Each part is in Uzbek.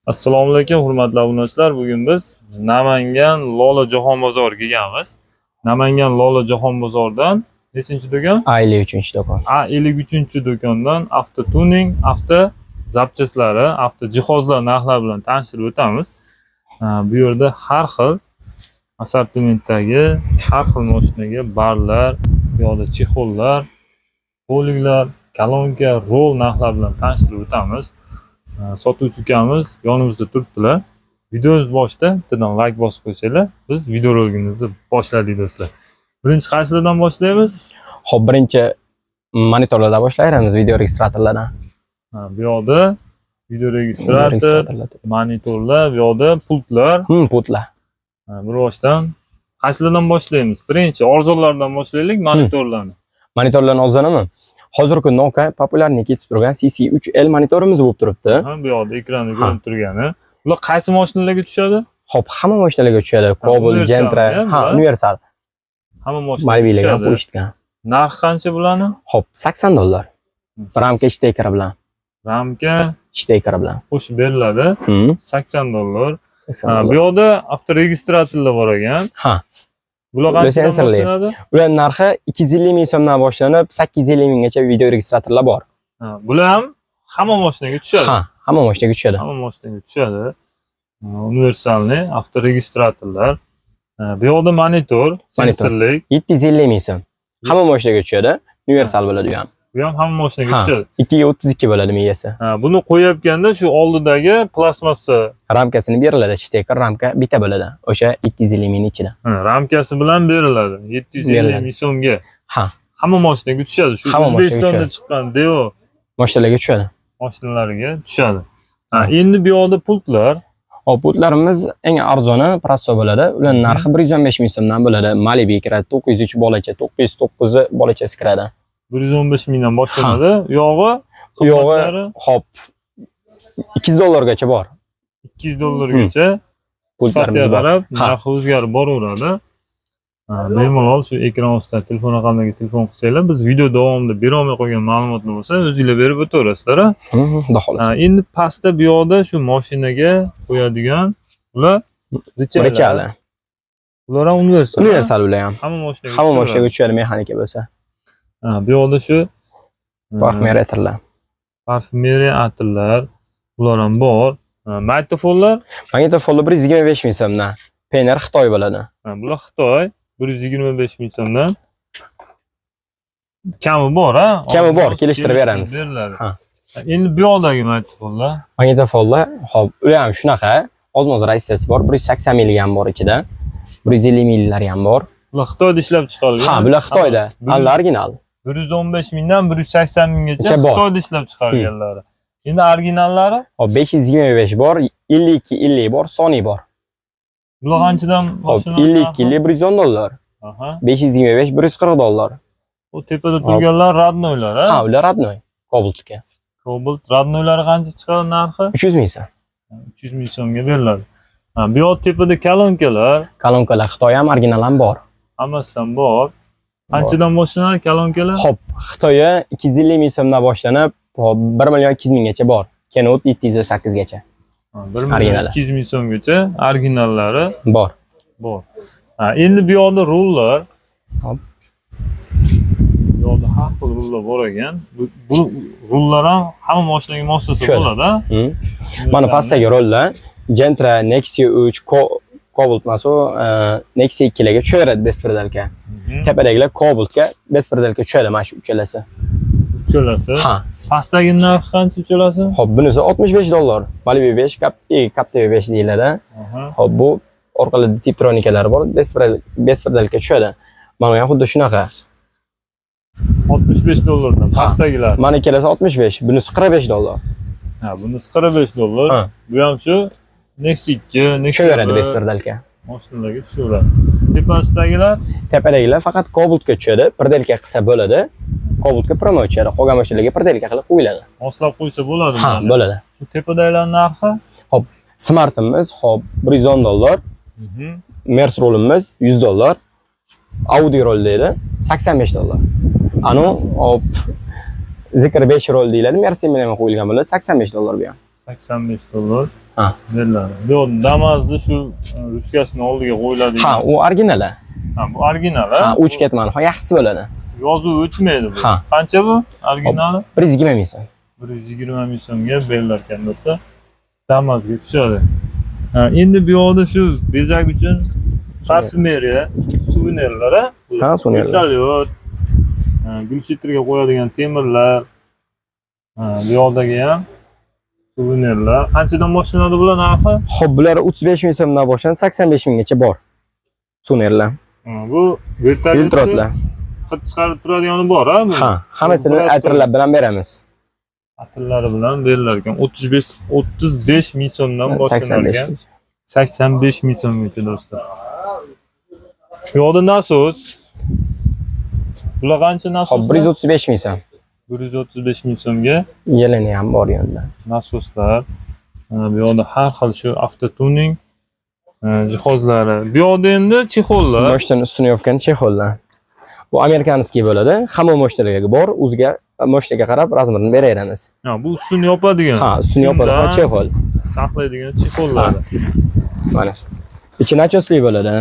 Assalomu alaykum, hurmatli obunachilar. Bugun biz Namangan Lola Jahon bozoriga kelganmiz. Namangan Lola Jahon bozoridan nechinchi do'kon? 53-do'kon. 53-do'kondan avto tuning, avto zapchaslari, avto jihozlar narxlari bilan tanishtirib o'tamiz. Bu yerda har xil assortimentdagi, har xil mashinaga barlar, bu yoqda chexollar, poliklar, kolonka, rol narxlari bilan tanishtirib o'tamiz. Sotuvchi ukamiz yonimizda turibdilar. Videomiz boshida bittadan like bosib qo'ysanglar, biz videorolikimizni boshladik do'stlar. Birinchi qaysilardan boshlaymiz? Xo'p, birinchi monitorlardan boshlaymiz, video registratorlardan. Bu yoqda video registrator, monitorlar, bu yoqda pultlar. Pultlar. Bir boshdan qaysilardan boshlaymiz? Birinchi arzonlardan boshlaylik, monitorlarni. Monitorlarni arzonimi? Hozirgi kunda populyarni ketib turgan CC3L monitorimiz bo'lib turibdi. Bu yoqda ekranda ko'rinib turgani. Bular qaysi mashinalarga tushadi? Xo'p, hamma mashinalarga tushadi. Cobalt, Gentra, universal. Hamma mashinalarga tushadi. Qo'yishgan. Narxi qancha bularni? Xo'p, $80. Ramka shtekeri bilan. Ramka shtekeri bilan qo'shib beriladi. $80. Bu yoqda avtoregistratorlar bor ekan. Bular qanchadan boshlanadi? Ular narxi 250 ming so'mdan boshlanib 850 minggacha video registratorlar bor. Bular ham hamma mashinaga tushadi. Hamma mashinaga tushadi. Hamma mashinaga tushadi. Universalni avtoregistratorlar. Bu yoqda monitor, sensorlik 750 ming so'm. Hamma mashinaga tushadi. Universal bo'ladi bu ham. Bu ham hamma mashinaga tushadi. 2 ga 32 bo'ladi miyasi. Buni qo'yayotganda shu oldidagi plastmassa ramkasini beriladi. Shtekar ramka bitta bo'ladi. O'sha 750 ming ichida. Ramkasi bilan beriladi. 750 ming so'mga. Hamma mashinaga tushadi. Shu O'zbekistonda chiqqan Deo mashinalarga tushadi. Mashinalarga tushadi. Endi bu yoqda pultlar. Pultlarimiz eng arzoni Prasso bo'ladi. Ularning narxi 115 ming so'mdan bo'ladi. Malibu kiradi, 903 bolacha, 909 bolachasi kiradi. 115 mingdan boshlanadi. Yog'i, hop $200 gacha bor. $200 pultlarga qarab narxi o'zgarib boraveradi. Bemalol shu ekran ostida telefon raqamlariga telefon qilsanglar, biz video davomida bera olmay qolgan ma'lumotlar bo'lsa, o'zingizlar berib o'taverasizlar. Xudo xohlasa. Endi pastda bu yoqda shu mashinaga qo'yadigan ular richali. Ular ham universal. Universal ular ham. Hamma mashinaga tushadi mexanika bo'lsa. Bu yoqda shu parfumeriyatorlar. Parfumeriyatorlar ular ham bor. Magnitofonlar? Magnitofonlar 125 ming so'mdan. Pener Xitoy bo'ladi. Bular Xitoy 125 ming so'mdan. Kami bor, Kami bor, kelishtirib beramiz. Endi bu yoqdagi magnitofonlar. Magnitofonlar, hop, ular ham shunaqa. Ozmoz raissiyasi bor, 180 minglik ham bor ichida. 150 minglar ham bor. Bular Xitoyda ishlab chiqarilgan. Bular Xitoyda, original. 115 mingdan 180 minggacha Xitoyda ishlab chiqarilganlari. Endi originallari? 525 bor, 52 bor, Sony bor. Bular qanchadan boshlanadi? 52 $110. 525 $140. O tepada turganlar radnoylar, ular radnoy. Cobaltga. Cobalt radnoylari qancha chiqadi narxi? 300 ming so'm. 300 ming so'mga beriladi. Bu yoq tepada kolonkalar. Kolonkalar Xitoy ham original ham bor. Hammasidan bor. Qanchadan boshlanadi kolonkalar? Hop, Xitoyga 250 ming so'mdan boshlanib, 1 million 200 minggacha bor. Kenut 708 gacha. 1 million 200 ming so'mgacha originallari bor. Endi bu yoqda rullar. Hop. Bu yoqda har xil rullar bor ekan. Bu rullar ham hamma mashinaga moslasa bo'ladi. Mana pastdagi rullar Gentra, Nexia 3, Cobalt maso, Nexia 2 larga tushaveradi bespredalka. Tepadagilar Cobaltga bespredalka tushadi mana shu uchalasi. Uchalasi? Pastdagi narxi qancha uchalasi? Hop, bunisi $65. Malibu 5, Captiva 5 deyiladi. Hop, bu orqalida tiptronikalari bor, bespredalka tushadi. Mana ham xuddi shunaqa. $65 dan pastdagilar. Mana ikkalasi 65, bunisi $45. Bunisi $45. Bu ham shu Nexia 2, Nexia tushaveradi bespredalka. Mashinalarga tushaveradi. Tepasidagilar? Tepadagilar faqat Cobaltga tushadi, birdelka qilsa bo'ladi. Cobaltga promo tushadi, qolgan mashinalarga birdelka qilib qo'yiladi. Moslab qo'ysa bo'ladimi? Bo'ladi. Shu tepadagilar narxi? Hop, Smartimiz hop $110. Mers rolimiz $100. Audi rol deydi, $85. Anu hop Zikr 5 rol deyiladi, Mercedes bilan qo'yilgan bo'ladi, $85 bu ham. 85 dollar. Ha. Beriladi. Bu yerda Damas'ni shu ruchkasini oldiga qo'yiladi. Ha, u originali. Ha, bu original. Ha, 3 ketmani. Ha, yaxshisi bo'ladi. Yozuv o'chmaydi bu. Ha. Qancha bu? Originali 120 ming so'm. 120 ming so'mga berilar ekan do'stlar. Damas'ga tushadi. Ha, endi bu yerda shu bezak uchun parfumeriya, suvenirlar, Ha, suvenirlar. Vertolyot, gulshitrga qo'yadigan temirlar. Bu yerdagi ham suvenirlar. Qanchadan boshlanadi bular narxi? Xo'p, bular 35 ming so'mdan boshlanib 85 minggacha bor. Sunerlar. Bu Filtrotlar. hid chiqarib turadigani bor, ha? Ha, hammasini atirlar bilan beramiz. Atirlari bilan berilar ekan. 35 ming so'mdan boshlanar 85 ekan. ming. 85 ming so'mgacha do'stlar. Bu yerda nasos. Bular qancha nasos? Xo'p, 135 ming so'm. 135 ming so'mga Yelini ham bor yonda. nasoslar. Bu yerda har xil shu avtotuning jihozlari. Bu yerda endi chexollar. Moshdan ustini yopgan chexollar. Bu amerikanskiy bo'ladi. Hamma moshtalarga bor. O'ziga moshtaga qarab razmerini beraveramiz. Ha, bu ustini yopadigan. Ha, ustini yopadigan chexol. Saqlaydigan chexollar. Mana. Ichi nachosli bo'ladi.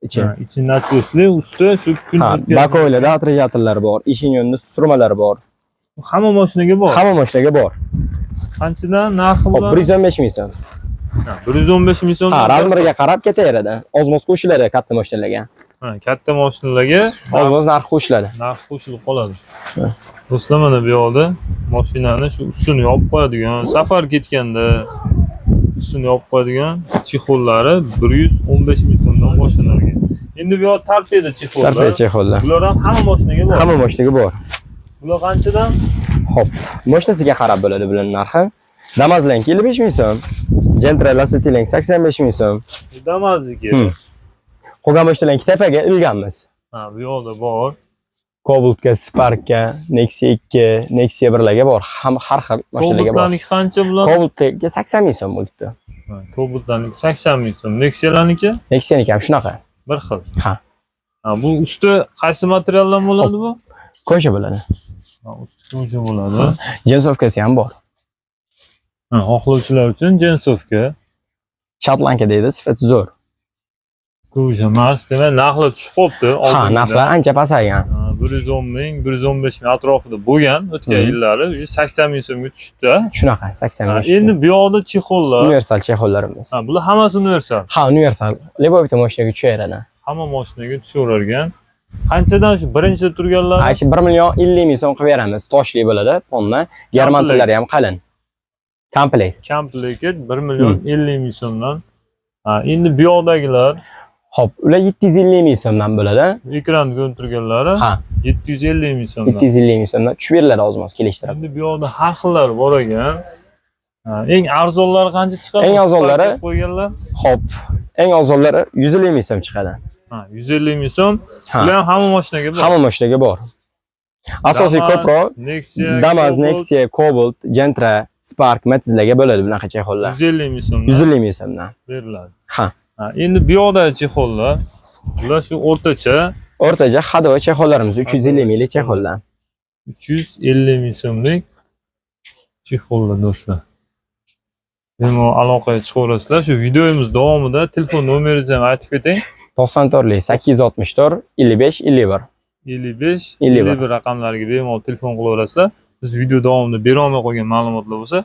Ichi. Ichi nachosli, usti shu kun Ha, bakoylarda atriyatorlar bor. Eshik yonida surmalar bor. hamma mashinaga bor. Hamma moshtaga bor. Qanchadan narxi Hop, bilan? 115 ming so'm. 115 ming so'm. Ha, razmeriga qarab ketaveradi. Ozmoz qo'shiladi katta mashinalarga. Ha, katta mashinalarga Ozmoz narx qo'shiladi. narx qo'shilib qoladi. Do'stlar, mana bu yerda mashinani shu ustini yopib qo'yadigan, safar ketganda ustini yopib qo'yadigan chexollari 115 ming so'mdan boshlanar ekan. Endi bu yerda torpeda chexollar. Torpeda chexollar. Bular ham hamma mashinaga bor. Hamma mashinaga bor. Bular qanchadan? Hop, mashinasiga qarab bo'ladi bular narxi. Damazlanki 55 ming so'm. Gentra Lacetti 85 ming so'm. Damazniki. Qolgan mashinalarni tepaga ilganmiz. Ha, bu yerda bor. Cobaltga, Sparkga, Nexia 2, Nexia 1larga bor. Har xil mashinalarga bor. Cobaltlarniki qancha bular? Cobaltga 80 ming so'm bo'libdi. Ha, Cobaltlarniki 80 ming so'm. Nexialarniki Nexia'niki ham shunaqa. bir xil. Ha. Ha, bu usti qaysi materialdan bo'ladi bu? Ko'sha bo'ladi. Ha, usti ko'sha bo'ladi. Jensovkasi ham bor. Ha, xohlovchilar uchun jensovka. Shatlanka deydi, sifati zo'r. Ko'sha emas, demak narxlar tushib qolibdi. Ha, narxlar ancha pasaygan. 110 ming, 115 ming atrofida bo'lgan o'tgan yillari, 80 ming so'mga tushdi. Shunaqa, 80 ming. Endi bu yoqda chexollar. Universal chexollarimiz. Ha, bular hammasi universal. Ha, universal. Любой bitta mashinaga tushaveradi. Hamma mashinaga tushavergan. Qanchadan shu birinchida turganlar? Ha, shu 1 million 50 ming so'm qilib beramiz. Toshli bo'ladi, ponna. Germantlari ham qalin. Komplekt. Komplekt 1 million 50 ming so'mdan. Ha, endi bu yoqdagilar Hop, ular 750 ming so'mdan bo'ladi. ekranda ko'rib turganlari Ha, 750 ming so'mdan. 750 ming so'mdan tushib beriladi ozmoz kelishtirib. Endi bu yoqda har xillar bor ekan. Eng arzonlari qancha chiqadi? Eng arzonlari qo'yganlar. Hop, eng arzonlari 150 ming so'm chiqadi. Ha, 150 ming so'm. Ha. Bular ham hamma mashinaga bor. Hamma mashinaga bor. Asosiy ko'proq Nexia, Damas, Nexia, Cobalt, Gentra, Spark, Matizlarga bo'ladi bunaqa chexollar. 150 ming so'mdan 150 ming so'mdan. beriladi. Ha. Ha, endi bu yoqda chexollar. Bular shu o'rtacha O'rtacha Hadova chexollarimiz 350 minglik chexollar. 350 ming so'mlik chexollar do'stlar. Bemalol aloqaga chiqaverasizlar. Shu videomiz davomida telefon nomeringizni ham aytib keting. 94lik 864 55 51. 55 51. 51 raqamlariga bemalol telefon qilaverasizlar. Biz video davomida bera olmay qolgan ma'lumotlar bo'lsa,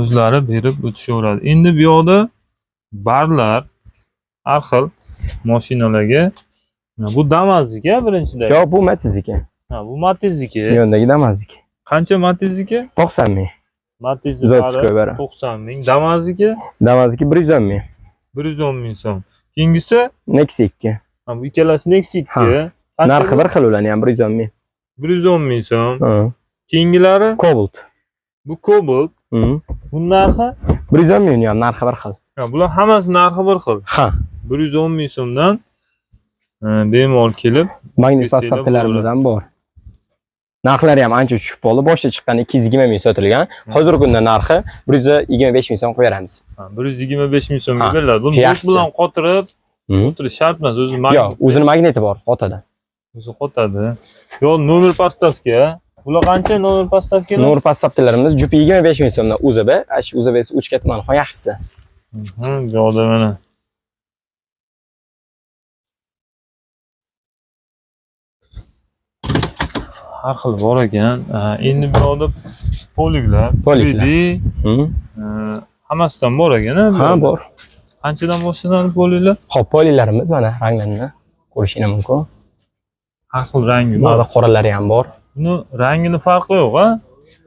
o'zlari berib o'tishaveradi. Endi bu yoqda barlar har xil mashinalarga. Bu Damazniki birinchida. Yo'q, bu Matizniki. Ha, bu Matizniki. Yondagi Damazniki. Qancha Matizniki? 90 ming. Matizniki Zotskoy bari. 90 ming. Damazniki Damazniki 110 ming. 110 ming so'm. Keyingisi, Nexia 2. ha, bu ikkalasi Nexia 2. Narxi bir xil ularning ham 110 ming. 110 ming so'm. Ha. Keyingilari Cobalt. bu Cobalt. Bu narxi 110 ming ham narxi bir xil. ha, bular hammasi narxi bir xil. Ha. 110 ming so'mdan bemalol kelib, Magnit Kesela pasportlarimiz ham bor. Narxlari ham ancha tushib qoldi. Boshda chiqqan 220 ming sotilgan. Hozirgi kunda narxi 125 ming so'm qo'yib beramiz. 125 ming so'mga Ha, beriladi. Buni yaxshisi. bilan qotirib o'tirish shart emas, o'zi Yo'q, o'zini magniti bor, fotodi. o'zi qotadi. Yo, nomer postavka. Bular qancha nomer postavkalar? Nur pastavkalarimiz jupi 25 ming so'mdan UZB. Ash UZB esa 3 ketman xo'p yaxshisi. Yo'qda mana. Har xil bor ekan. Endi bu yoqda poliklar, 3D, hammasidan bor ekan. Ha, bor. Qanchadan boshlanadi poliklar? Xo'p, polilarimiz mana ranglarini ko'rishingiz mumkin. Har xil rangi bor. Ba'zi qoralari ham bor. Buni rangini farqi yo'q, ha?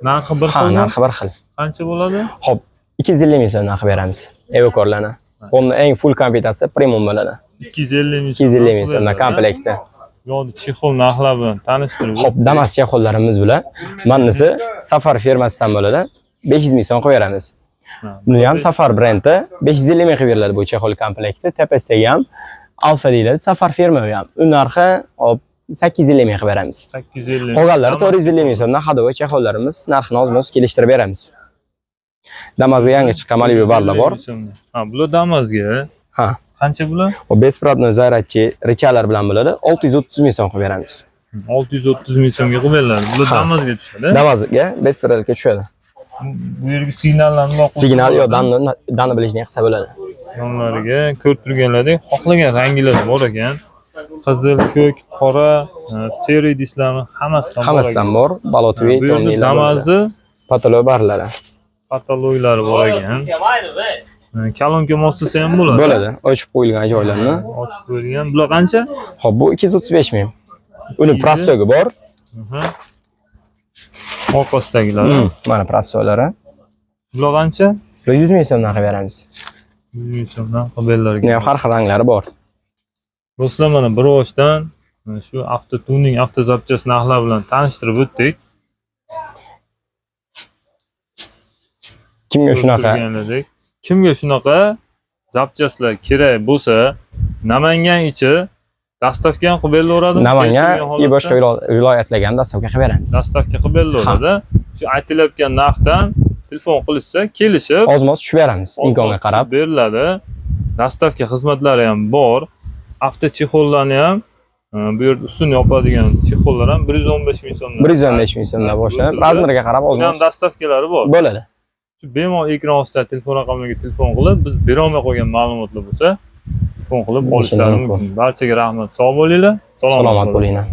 Narxi bir xil. Ha, narxi bir xil. Qancha bo'ladi? Xo'p, 250 ming so'm narxi beramiz. Evokorlarni. Bunda eng full komplektasiya premium bo'ladi. 250 ming. 250 ming so'mdan komplektda. Yo'qda chexol narxlar bilan tanishtirib. Xo'p, Damas chexollarimiz bilan Mannisi Safar firmasidan bo'ladi. 500 ming so'm qo'yib beramiz. Buni ham Safar brendi 550 ming qilib beriladi bu chexol komplekti. Tepasidagi ham Alfa deyiladi, Safar firma ham. U narxi hop 850 ming qilib beramiz. 850. Qolganlari 450 ming so'mdan hadovoy chexollarimiz narxini oz-moz kelishtirib beramiz. Damazga yangi chiqqan Malibu barlar bor. Ha, bular Damazga. Ha. Qancha bular? O besplatno zaryadchi richalar bilan bo'ladi. 630 ming so'm qilib beramiz. 630 ming so'mga qilib beriladi. Bular Damazga tushadi. Damazga besplatga tushadi. Bu yerga signallarni qo'shib. Signal yo danni bilishni qilsa bo'ladi. Nomlariga ko'rib turganlaridek xohlagan ranglar bor ekan. Qizil, ko'k, qora, seri disklarni hammasidan bor. Balotvi, tonnilar. Damazni patolog barlari. Patologlari bor ekan. Kalonka moslasa ham bo'ladi. Bo'ladi. Ochib qo'yilgan joylarni. Ochib qo'yilgan. Bular qancha? Xo'p, bu 235 ming. Uni prostogi bor. Orqasidagilar. Mana prostolari. Bular qancha? 100 ming so'mdan qilib beramiz. 100 ming so'mdan qilib Har xil ranglari bor. Do'stlar, mana bir oshdan shu avtotuning, avtozapchast narxlar bilan tanishtirib o'tdik. Kimga shunaqa zapchastlar kerak bo'lsa, Namangan ichi dastavka ham qilib berilaveradi. Namangan va boshqa viloyatlarga ham dastavka qilib beramiz. Dastavka qilib berilaveradi. Shu aytilayotgan narxdan telefon qilishsa, kelishib, oz-moz tushib beramiz. Imkonga qarab beriladi. Dastavka xizmatlari ham bor. Avto chexollarni ham bu yerda ustuni yopadigan chexollar ham 115 ming so'mdan. 115 ming so'mdan boshlanib, razmeriga qarab oz-moz ham dastavkalari bor. Bo'ladi. Shu bemalol ekran ostida telefon raqamlariga telefon qilib, biz berolmay qo'ygan ma'lumotlar bo'lsa, telefon qilib olishlari mumkin. Barchaga rahmat. Sog' bo'linglar. Salomat bo'linglar.